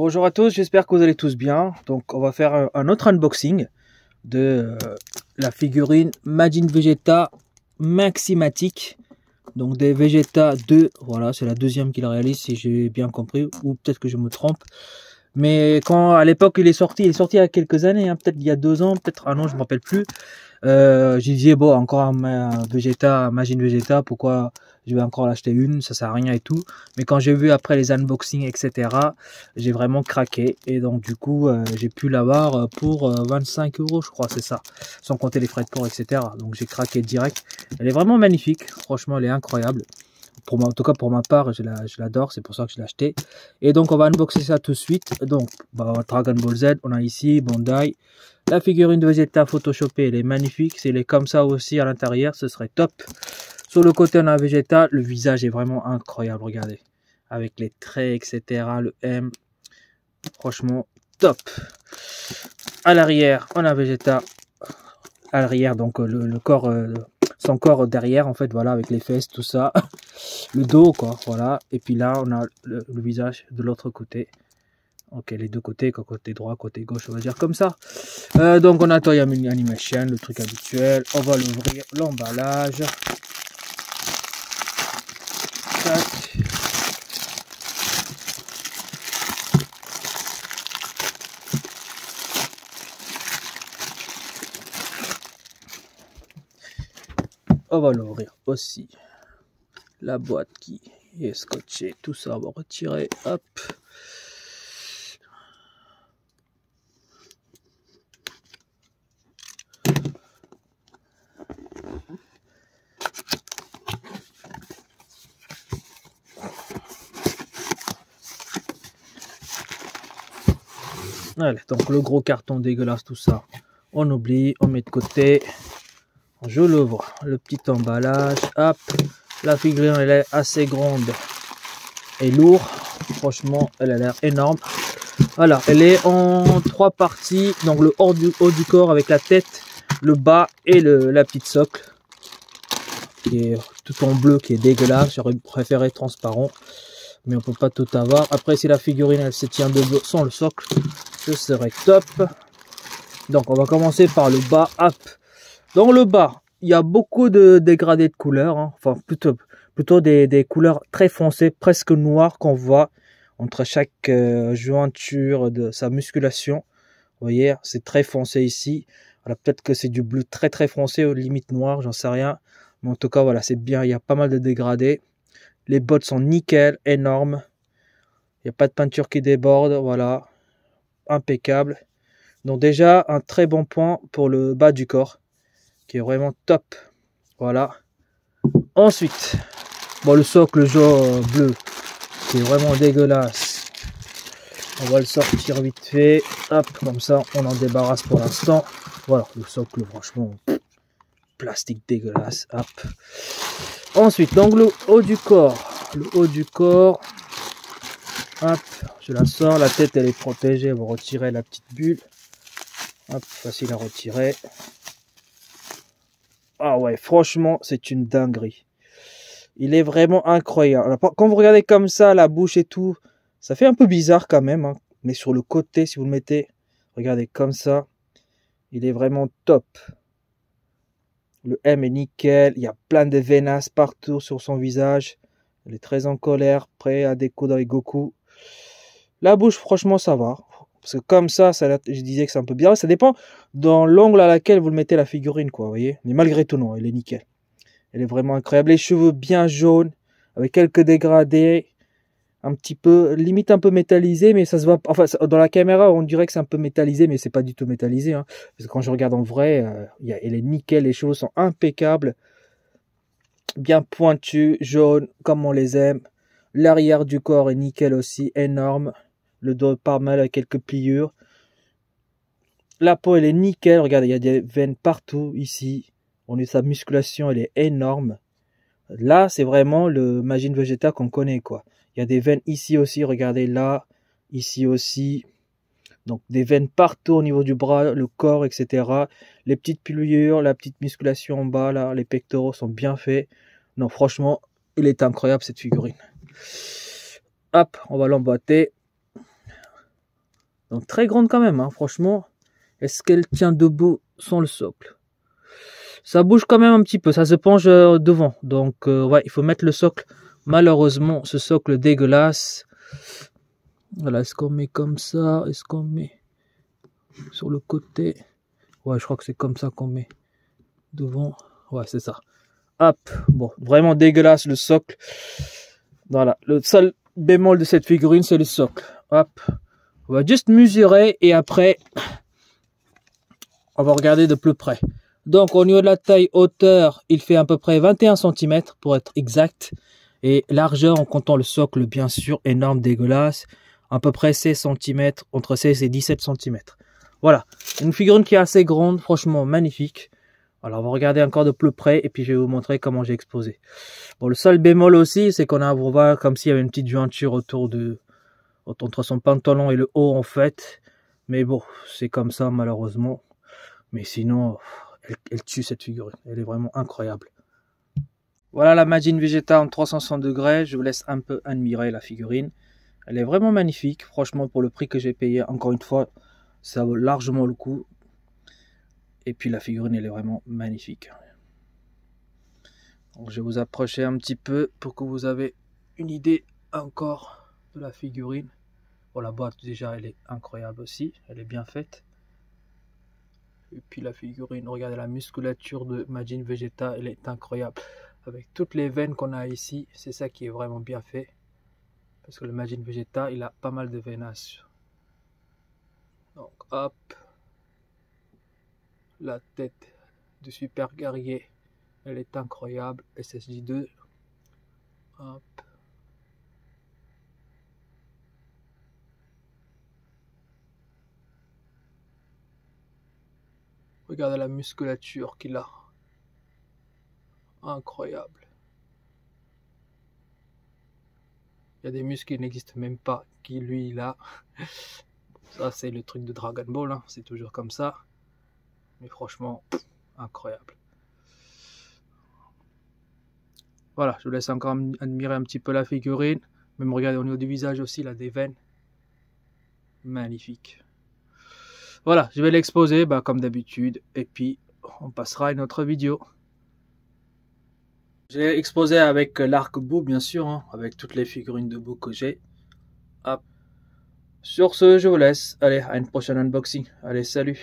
Bonjour à tous, j'espère que vous allez tous bien. Donc on va faire un autre unboxing de la figurine Majin Vegeta Maximatic. Donc des Vegeta 2, voilà, c'est la deuxième qu'il réalise si j'ai bien compris, ou peut-être que je me trompe. Mais quand à l'époque il est sorti il y a quelques années, hein, peut-être il y a 2 ans, peut-être un an, je me rappelle plus. J'ai dit bon, encore un Vegeta, Majin Vegeta, pourquoi je vais encore l'acheter une, ça sert à rien et tout. Mais quand j'ai vu après les unboxings, etc., j'ai vraiment craqué. Et donc du coup, j'ai pu l'avoir pour 25 €, je crois, c'est ça, sans compter les frais de port, etc. Donc j'ai craqué direct. Elle est vraiment magnifique, franchement, elle est incroyable. En tout cas pour ma part, je l'adore, c'est pour ça que je l'ai acheté. Et donc on va unboxer ça tout de suite. Donc Dragon Ball Z, on a ici Bandai. La figurine de Vegeta photoshopée, elle est magnifique. Si elle est comme ça aussi à l'intérieur, ce serait top. Sur le côté, on a Vegeta. Le visage est vraiment incroyable, regardez. Avec les traits, etc. Le M. Franchement, top. À l'arrière, on a Vegeta. À l'arrière, donc le corps, son corps derrière, en fait, voilà, avec les fesses, tout ça. Le dos, quoi, voilà. Et puis là, on a le visage de l'autre côté. Ok, les deux côtés, côté droit, côté gauche, on va dire comme ça. Donc on a Toy Animation, le truc habituel. On va l'ouvrir, l'emballage. On va l'ouvrir aussi. La boîte qui est scotchée, tout ça, on va retirer. Hop. Allez, donc le gros carton dégueulasse, tout ça, on oublie, on met de côté. Je l'ouvre, le petit emballage, hop. La figurine, elle est assez grande et lourde. Franchement, elle a l'air énorme. Voilà, elle est en 3 parties. Donc le haut du corps avec la tête, le bas et la petite socle. Qui est tout en bleu, qui est dégueulasse. J'aurais préféré transparent. Mais on peut pas tout avoir. Après, si la figurine elle se tient debout sans le socle, ce serait top. Donc on va commencer par le bas. Hop. Dans le bas, il y a beaucoup de dégradés de couleurs, hein. Enfin plutôt des couleurs très foncées, presque noires qu'on voit entre chaque jointure de sa musculation. Vous voyez, c'est très foncé ici. Alors peut-être que c'est du bleu très très foncé, aux limites noires, j'en sais rien. Mais en tout cas, voilà, c'est bien, il y a pas mal de dégradés. Les bottes sont nickel, énormes. Il n'y a pas de peinture qui déborde, voilà. Impeccable. Donc déjà, un très bon point pour le bas du corps, qui est vraiment top. Voilà. Ensuite, bon, le socle jaune bleu, qui est vraiment dégueulasse. On va le sortir vite fait. Hop, comme ça, on en débarrasse pour l'instant. Voilà, le socle, franchement, plastique dégueulasse. Hop. Ensuite, donc le haut du corps. Le haut du corps. Hop, je la sors. La tête, elle est protégée. On va retirer la petite bulle. Hop, facile à retirer. Ah ouais, franchement, c'est une dinguerie. Il est vraiment incroyable. Alors, quand vous regardez comme ça, la bouche et tout, ça fait un peu bizarre quand même, hein. Mais sur le côté, si vous le mettez, regardez comme ça, il est vraiment top. Le M est nickel. Il y a plein de veinasses partout sur son visage. Il est très en colère, prêt à découdre avec Goku. La bouche, franchement, ça va. Parce que comme ça, je disais que c'est un peu bizarre. Ça dépend dans l'angle à laquelle vous le mettez la figurine, quoi, vous voyez. Mais malgré tout, non, il est nickel. Elle est vraiment incroyable. Les cheveux bien jaunes, avec quelques dégradés. Un petit peu, limite un peu métallisé, mais ça se voit. Enfin, dans la caméra, on dirait que c'est un peu métallisé, mais c'est pas du tout métallisé, hein. Parce que quand je regarde en vrai, elle est nickel. Les cheveux sont impeccables. Bien pointus, jaunes, comme on les aime. L'arrière du corps est nickel aussi, énorme. Le dos pas mal avec quelques pliures. La peau, elle est nickel. Regardez, il y a des veines partout ici. On a sa musculation, elle est énorme. Là, c'est vraiment le Majin Vegeta qu'on connaît, quoi. Il y a des veines ici aussi, regardez là, ici aussi. Donc des veines partout au niveau du bras, le corps, etc. Les petites pliures, la petite musculation en bas, là, les pectoraux sont bien faits. Non, franchement, il est incroyable cette figurine. Hop, on va l'emboîter. Donc très grande quand même, hein, franchement. Est-ce qu'elle tient debout sans le socle? Ça bouge quand même un petit peu, ça se penche devant. Donc ouais, il faut mettre le socle. Malheureusement, ce socle dégueulasse. Voilà, est-ce qu'on met comme ça? Est-ce qu'on met sur le côté? Ouais, je crois que c'est comme ça qu'on met devant. Ouais, c'est ça. Hop, bon, vraiment dégueulasse le socle. Voilà, le seul bémol de cette figurine, c'est le socle. Hop, on va juste mesurer et après, on va regarder de plus près. Donc, au niveau de la taille hauteur, il fait à peu près 21 cm pour être exact. Et largeur, en comptant le socle, bien sûr, énorme, dégueulasse, à peu près 16 cm, entre 16 et 17 cm. Voilà, une figurine qui est assez grande, franchement magnifique. Alors, on va regarder encore de plus près et puis je vais vous montrer comment j'ai exposé. Bon, le seul bémol aussi, c'est qu'on a, on voit comme s'il y avait une petite jointure autour de, entre son pantalon et le haut en fait. Mais bon, c'est comme ça malheureusement. Mais sinon, elle tue cette figurine. Elle est vraiment incroyable. Voilà la Majin Vegeta en 360 degrés. Je vous laisse un peu admirer la figurine. Elle est vraiment magnifique. Franchement, pour le prix que j'ai payé, encore une fois, ça vaut largement le coup. Et puis la figurine, elle est vraiment magnifique. Donc, je vais vous approcher un petit peu pour que vous avez une idée encore de la figurine. Bon, la boîte déjà, elle est incroyable aussi. Elle est bien faite. Et puis la figurine, regardez la musculature de Majin Vegeta, elle est incroyable. Avec toutes les veines qu'on a ici, c'est ça qui est vraiment bien fait. Parce que le Majin Vegeta, il a pas mal de veinage. Donc hop. La tête du super guerrier, elle est incroyable. SSJ2. Hop. Regardez la musculature qu'il a. Incroyable. Il y a des muscles qui n'existent même pas, qui lui il a. Ça c'est le truc de Dragon Ball, hein. C'est toujours comme ça. Mais franchement, incroyable. Voilà, je vous laisse encore admirer un petit peu la figurine. Même regardez au niveau du visage aussi, il a des veines. Magnifique. Voilà, je vais l'exposer comme d'habitude. Et puis, on passera à une autre vidéo. J'ai exposé avec l'arc-bout, bien sûr, hein, avec toutes les figurines de bout que j'ai. Hop. Sur ce, je vous laisse. Allez, à une prochaine unboxing. Allez, salut.